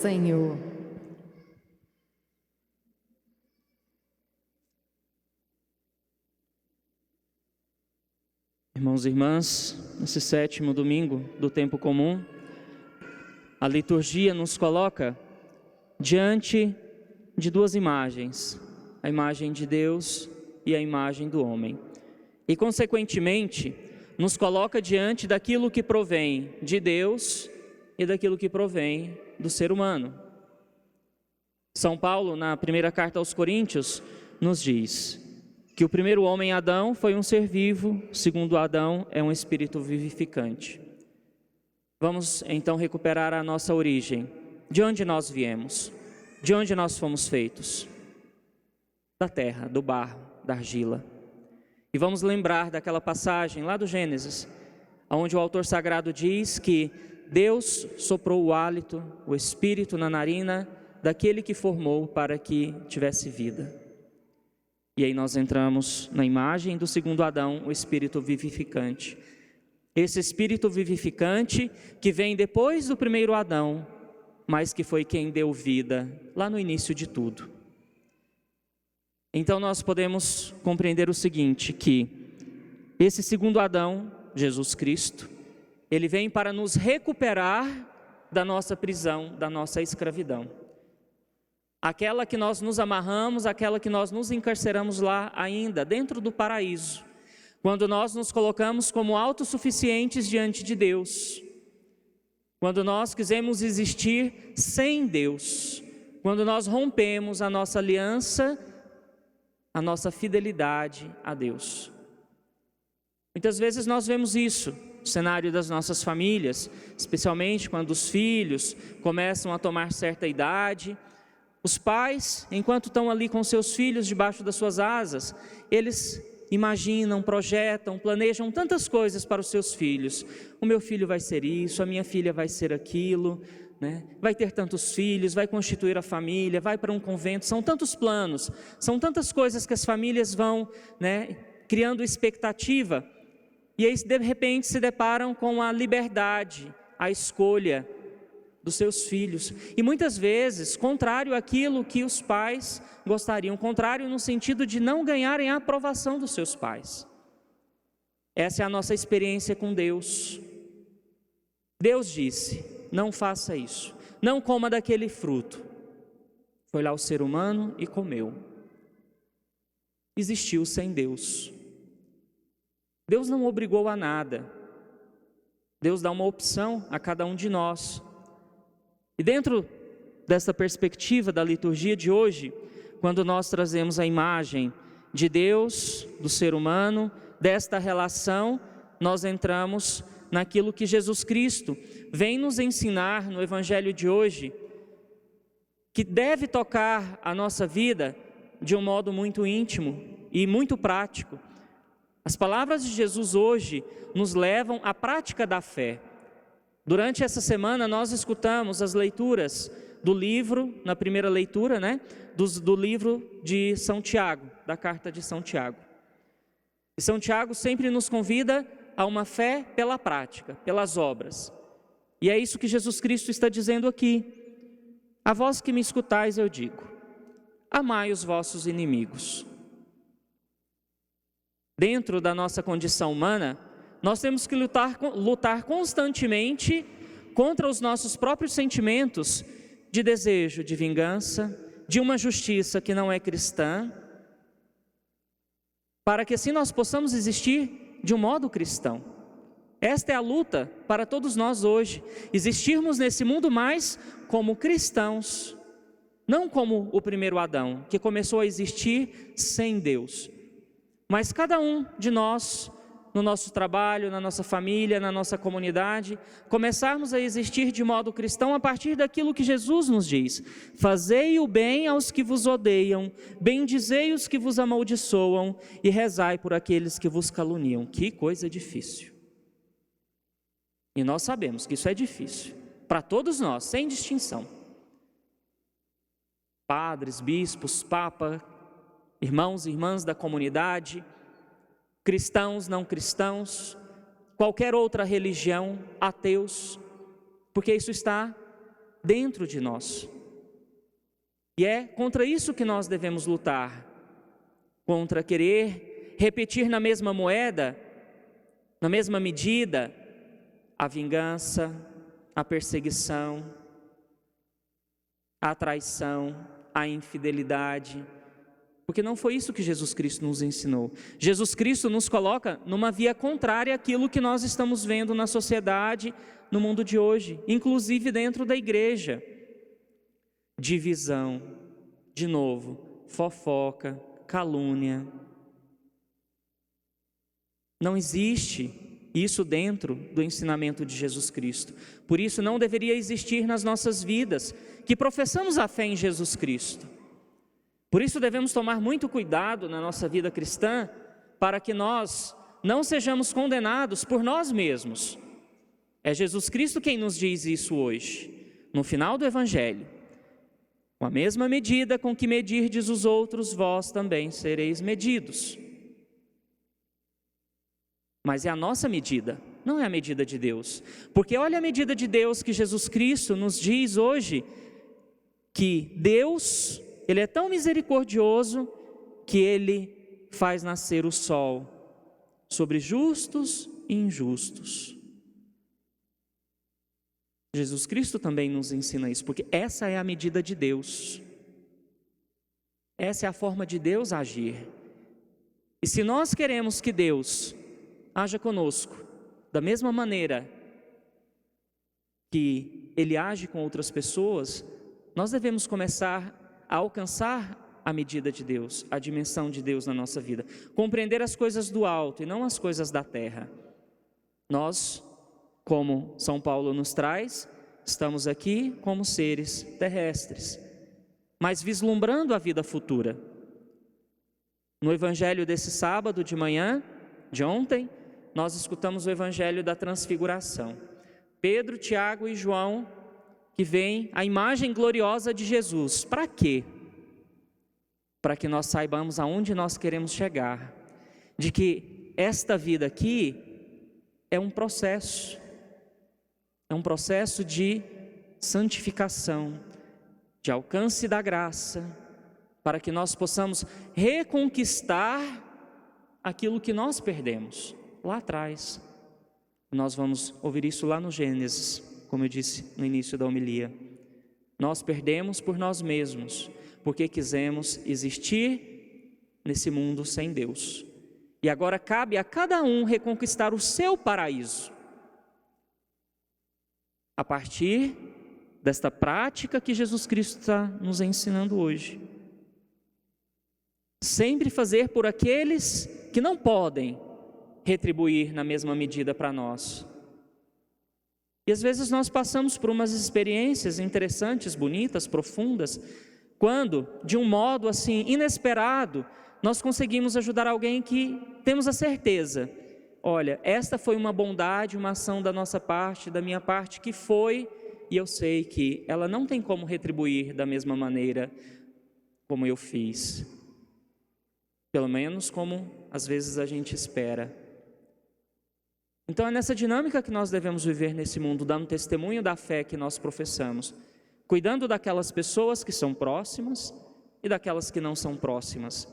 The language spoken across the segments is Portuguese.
Senhor. Irmãos e irmãs, nesse 7º domingo do tempo comum, a liturgia nos coloca diante de duas imagens, a imagem de Deus e a imagem do homem. E, consequentemente, nos coloca diante daquilo que provém de Deus e daquilo que provém do ser humano. São Paulo, na primeira carta aos Coríntios, nos diz que o primeiro homem, Adão, foi um ser vivo, o segundo Adão é um espírito vivificante. Vamos então recuperar a nossa origem. De onde nós viemos? De onde nós fomos feitos? Da terra, do barro, da argila. E vamos lembrar daquela passagem lá do Gênesis, onde o autor sagrado diz que Deus soprou o hálito, o espírito na narina daquele que formou para que tivesse vida. E aí nós entramos na imagem do segundo Adão, o espírito vivificante. Esse espírito vivificante que vem depois do primeiro Adão, mas que foi quem deu vida lá no início de tudo. Então nós podemos compreender o seguinte, que esse segundo Adão, Jesus Cristo, ele vem para nos recuperar da nossa prisão, da nossa escravidão. Aquela que nós nos amarramos, aquela que nós nos encarceramos lá ainda, dentro do paraíso. Quando nós nos colocamos como autossuficientes diante de Deus. Quando nós quisemos existir sem Deus. Quando nós rompemos a nossa aliança, a nossa fidelidade a Deus. Muitas vezes nós vemos isso no cenário das nossas famílias, especialmente quando os filhos começam a tomar certa idade. Os pais, enquanto estão ali com seus filhos debaixo das suas asas, eles imaginam, projetam, planejam tantas coisas para os seus filhos. O meu filho vai ser isso, a minha filha vai ser aquilo, né? Vai ter tantos filhos, vai constituir a família, vai para um convento. São tantos planos, são tantas coisas que as famílias vão, né, criando expectativa. E aí de repente se deparam com a liberdade, a escolha dos seus filhos, e muitas vezes contrário àquilo que os pais gostariam, contrário no sentido de não ganharem a aprovação dos seus pais. Essa é a nossa experiência com Deus. Deus disse, não faça isso, não coma daquele fruto. Foi lá o ser humano e comeu. Existiu sem Deus. Deus não obrigou a nada. Deus dá uma opção a cada um de nós. E dentro dessa perspectiva da liturgia de hoje, quando nós trazemos a imagem de Deus, do ser humano, desta relação, nós entramos naquilo que Jesus Cristo vem nos ensinar no Evangelho de hoje, que deve tocar a nossa vida de um modo muito íntimo e muito prático. As palavras de Jesus hoje nos levam à prática da fé. Durante essa semana nós escutamos as leituras do livro, na primeira leitura, né, do livro de São Tiago, da carta de São Tiago. E São Tiago sempre nos convida a uma fé pela prática, pelas obras. E é isso que Jesus Cristo está dizendo aqui. A vós que me escutais eu digo, amai os vossos inimigos. Dentro da nossa condição humana, nós temos que lutar constantemente contra os nossos próprios sentimentos de desejo, de vingança, de uma justiça que não é cristã, para que assim nós possamos existir de um modo cristão. Esta é a luta para todos nós hoje, existirmos nesse mundo mais como cristãos, não como o primeiro Adão, que começou a existir sem Deus, mas cada um de nós, no nosso trabalho, na nossa família, na nossa comunidade, começarmos a existir de modo cristão a partir daquilo que Jesus nos diz. Fazei o bem aos que vos odeiam, bendizei os que vos amaldiçoam e rezai por aqueles que vos caluniam. Que coisa difícil. E nós sabemos que isso é difícil, para todos nós, sem distinção. Padres, bispos, papa, irmãos e irmãs da comunidade, cristãos, não cristãos, qualquer outra religião, ateus, porque isso está dentro de nós. E é contra isso que nós devemos lutar, contra querer repetir na mesma moeda, na mesma medida, a vingança, a perseguição, a traição, a infidelidade, porque não foi isso que Jesus Cristo nos ensinou. Jesus Cristo nos coloca numa via contrária àquilo que nós estamos vendo na sociedade, no mundo de hoje, inclusive dentro da igreja. Divisão, de novo, fofoca, calúnia. Não existe isso dentro do ensinamento de Jesus Cristo. Por isso não deveria existir nas nossas vidas, que professamos a fé em Jesus Cristo. Por isso devemos tomar muito cuidado na nossa vida cristã, para que nós não sejamos condenados por nós mesmos. É Jesus Cristo quem nos diz isso hoje, no final do Evangelho. Com a mesma medida com que medirdes os outros, vós também sereis medidos. Mas é a nossa medida, não é a medida de Deus. Porque olha a medida de Deus que Jesus Cristo nos diz hoje, que Deus, Ele é tão misericordioso, que Ele faz nascer o sol sobre justos e injustos. Jesus Cristo também nos ensina isso, porque essa é a medida de Deus. Essa é a forma de Deus agir. E se nós queremos que Deus haja conosco da mesma maneira que Ele age com outras pessoas, nós devemos começar a alcançar a medida de Deus, a dimensão de Deus na nossa vida, compreender as coisas do alto e não as coisas da terra. Nós, como São Paulo nos traz, estamos aqui como seres terrestres, mas vislumbrando a vida futura. No evangelho desse sábado de manhã, de ontem, nós escutamos o evangelho da transfiguração. Pedro, Tiago e João, que veem a imagem gloriosa de Jesus. Para quê? Para que nós saibamos aonde nós queremos chegar. De que esta vida aqui é um processo de santificação, de alcance da graça, para que nós possamos reconquistar aquilo que nós perdemos lá atrás. Nós vamos ouvir isso lá no Gênesis, como eu disse no início da homilia. Nós perdemos por nós mesmos, porque quisemos existir nesse mundo sem Deus. E agora cabe a cada um reconquistar o seu paraíso, a partir desta prática que Jesus Cristo está nos ensinando hoje. Sempre fazer por aqueles que não podem retribuir na mesma medida para nós. E às vezes nós passamos por umas experiências interessantes, bonitas, profundas, quando, de um modo assim inesperado, nós conseguimos ajudar alguém que temos a certeza, olha, esta foi uma bondade, uma ação da nossa parte, da minha parte, que foi, e eu sei que ela não tem como retribuir da mesma maneira como eu fiz. Pelo menos como às vezes a gente espera. Então é nessa dinâmica que nós devemos viver nesse mundo, dando testemunho da fé que nós professamos, cuidando daquelas pessoas que são próximas e daquelas que não são próximas.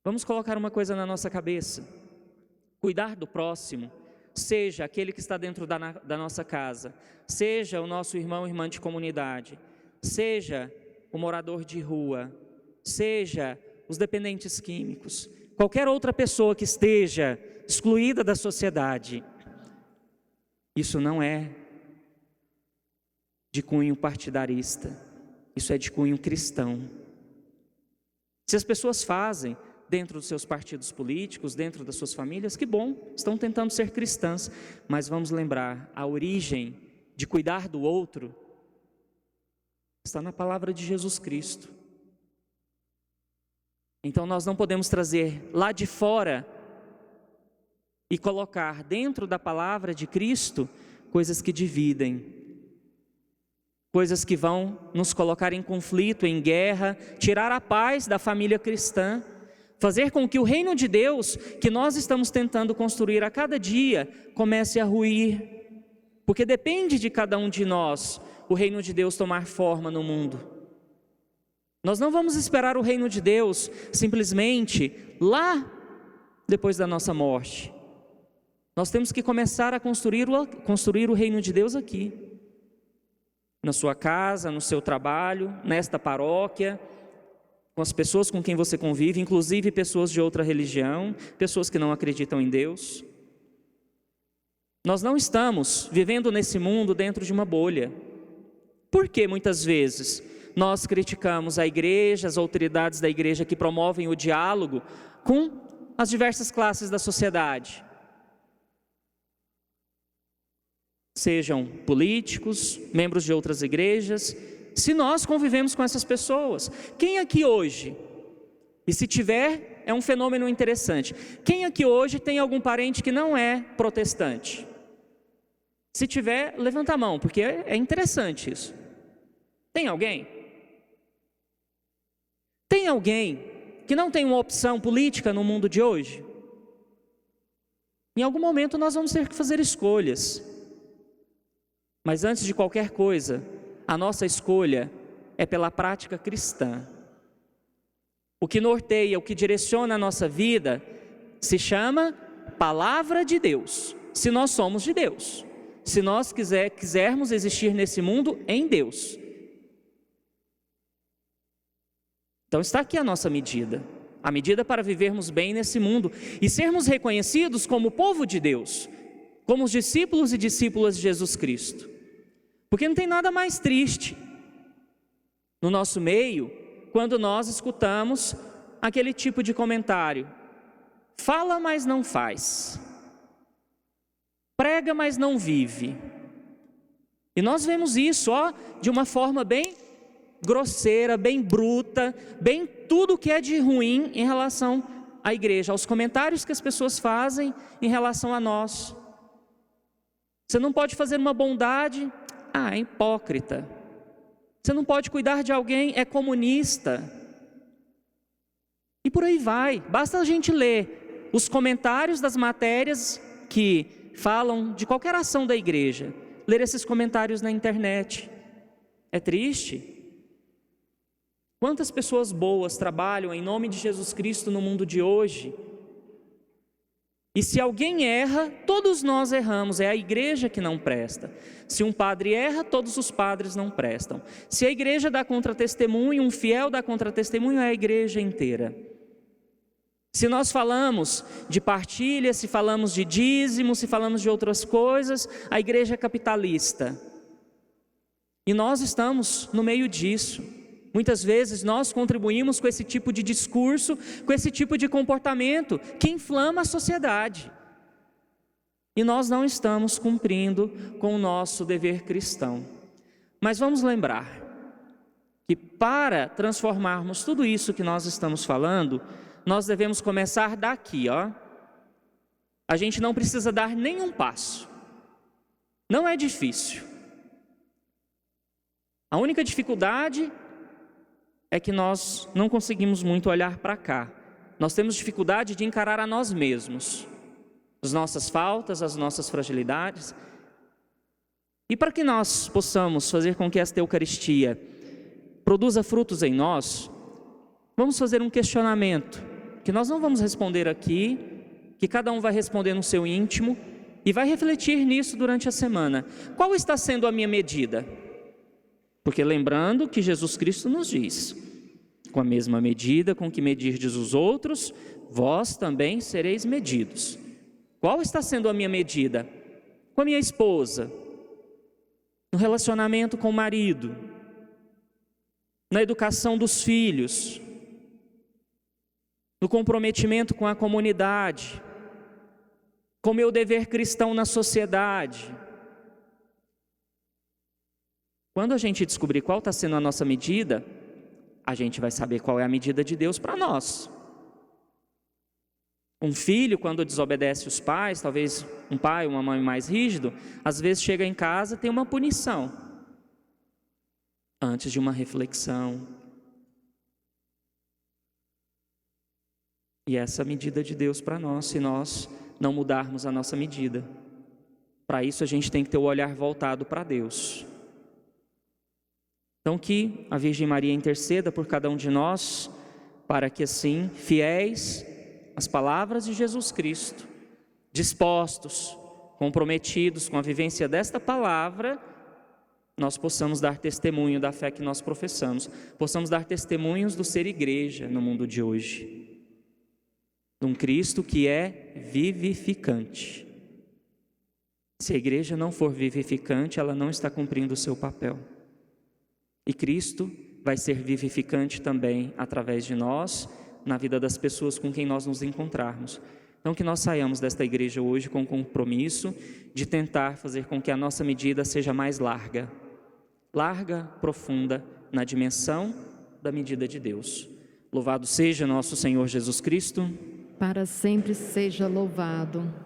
Vamos colocar uma coisa na nossa cabeça: cuidar do próximo, seja aquele que está dentro da nossa casa, seja o nosso irmão ou irmã de comunidade, seja o morador de rua, seja os dependentes químicos, qualquer outra pessoa que esteja excluída da sociedade. Isso não é de cunho partidarista, isso é de cunho cristão. Se as pessoas fazem dentro dos seus partidos políticos, dentro das suas famílias, que bom, estão tentando ser cristãs, mas vamos lembrar, a origem de cuidar do outro está na palavra de Jesus Cristo. Então nós não podemos trazer lá de fora e colocar dentro da palavra de Cristo coisas que dividem, coisas que vão nos colocar em conflito, em guerra, tirar a paz da família cristã, fazer com que o reino de Deus, que nós estamos tentando construir a cada dia, comece a ruir. Porque depende de cada um de nós o reino de Deus tomar forma no mundo. Nós não vamos esperar o reino de Deus simplesmente lá depois da nossa morte. Nós temos que começar a construir o reino de Deus aqui. Na sua casa, no seu trabalho, nesta paróquia, com as pessoas com quem você convive, inclusive pessoas de outra religião, pessoas que não acreditam em Deus. Nós não estamos vivendo nesse mundo dentro de uma bolha. Por que muitas vezes nós criticamos a igreja, as autoridades da igreja que promovem o diálogo com as diversas classes da sociedade? Sejam políticos, membros de outras igrejas, se nós convivemos com essas pessoas. Quem aqui hoje, e se tiver, é um fenômeno interessante, quem aqui hoje tem algum parente que não é protestante? Se tiver, levanta a mão, porque é interessante isso. Tem alguém? Tem alguém que não tem uma opção política no mundo de hoje? Em algum momento nós vamos ter que fazer escolhas. Mas antes de qualquer coisa, a nossa escolha é pela prática cristã. O que norteia, o que direciona a nossa vida, se chama Palavra de Deus, se nós somos de Deus. Se nós quisermos existir nesse mundo em Deus. Então está aqui a nossa medida. A medida para vivermos bem nesse mundo e sermos reconhecidos como povo de Deus, como os discípulos e discípulas de Jesus Cristo. Porque não tem nada mais triste no nosso meio quando nós escutamos aquele tipo de comentário: fala, mas não faz, prega, mas não vive. E nós vemos isso de uma forma bem grosseira, bem bruta, bem tudo que é de ruim em relação à igreja, aos comentários que as pessoas fazem em relação a nós. Você não pode fazer uma bondade, é hipócrita. Você não pode cuidar de alguém, é comunista. E por aí vai. Basta a gente ler os comentários das matérias que falam de qualquer ação da igreja, ler esses comentários na internet. É triste. Quantas pessoas boas trabalham em nome de Jesus Cristo no mundo de hoje? E se alguém erra, todos nós erramos, é a igreja que não presta. Se um padre erra, todos os padres não prestam. Se a igreja dá contra-testemunho, um fiel dá contra-testemunho, é a igreja inteira. Se nós falamos de partilha, se falamos de dízimo, se falamos de outras coisas, a igreja é capitalista. E nós estamos no meio disso. Muitas vezes nós contribuímos com esse tipo de discurso, com esse tipo de comportamento que inflama a sociedade. E nós não estamos cumprindo com o nosso dever cristão. Mas vamos lembrar que para transformarmos tudo isso que nós estamos falando, nós devemos começar daqui, A gente não precisa dar nenhum passo. Não é difícil. A única dificuldade é que nós não conseguimos muito olhar para cá. Nós temos dificuldade de encarar a nós mesmos, as nossas faltas, as nossas fragilidades. E para que nós possamos fazer com que esta Eucaristia produza frutos em nós, vamos fazer um questionamento, que nós não vamos responder aqui, que cada um vai responder no seu íntimo e vai refletir nisso durante a semana. Qual está sendo a minha medida? Porque lembrando que Jesus Cristo nos diz: com a mesma medida com que medirdes os outros, vós também sereis medidos. Qual está sendo a minha medida? Com a minha esposa, no relacionamento com o marido, na educação dos filhos, no comprometimento com a comunidade, com o meu dever cristão na sociedade. Quando a gente descobrir qual está sendo a nossa medida, a gente vai saber qual é a medida de Deus para nós. Um filho, quando desobedece os pais, talvez um pai ou uma mãe mais rígido, às vezes chega em casa e tem uma punição, antes de uma reflexão. E essa é a medida de Deus para nós, se nós não mudarmos a nossa medida. Para isso a gente tem que ter o olhar voltado para Deus. Então que a Virgem Maria interceda por cada um de nós, para que assim, fiéis às palavras de Jesus Cristo, dispostos, comprometidos com a vivência desta palavra, nós possamos dar testemunho da fé que nós professamos, possamos dar testemunhos do ser igreja no mundo de hoje, de um Cristo que é vivificante. Se a igreja não for vivificante, ela não está cumprindo o seu papel. E Cristo vai ser vivificante também através de nós, na vida das pessoas com quem nós nos encontrarmos. Então que nós saiamos desta igreja hoje com o compromisso de tentar fazer com que a nossa medida seja mais larga, profunda, na dimensão da medida de Deus. Louvado seja nosso Senhor Jesus Cristo. Para sempre seja louvado.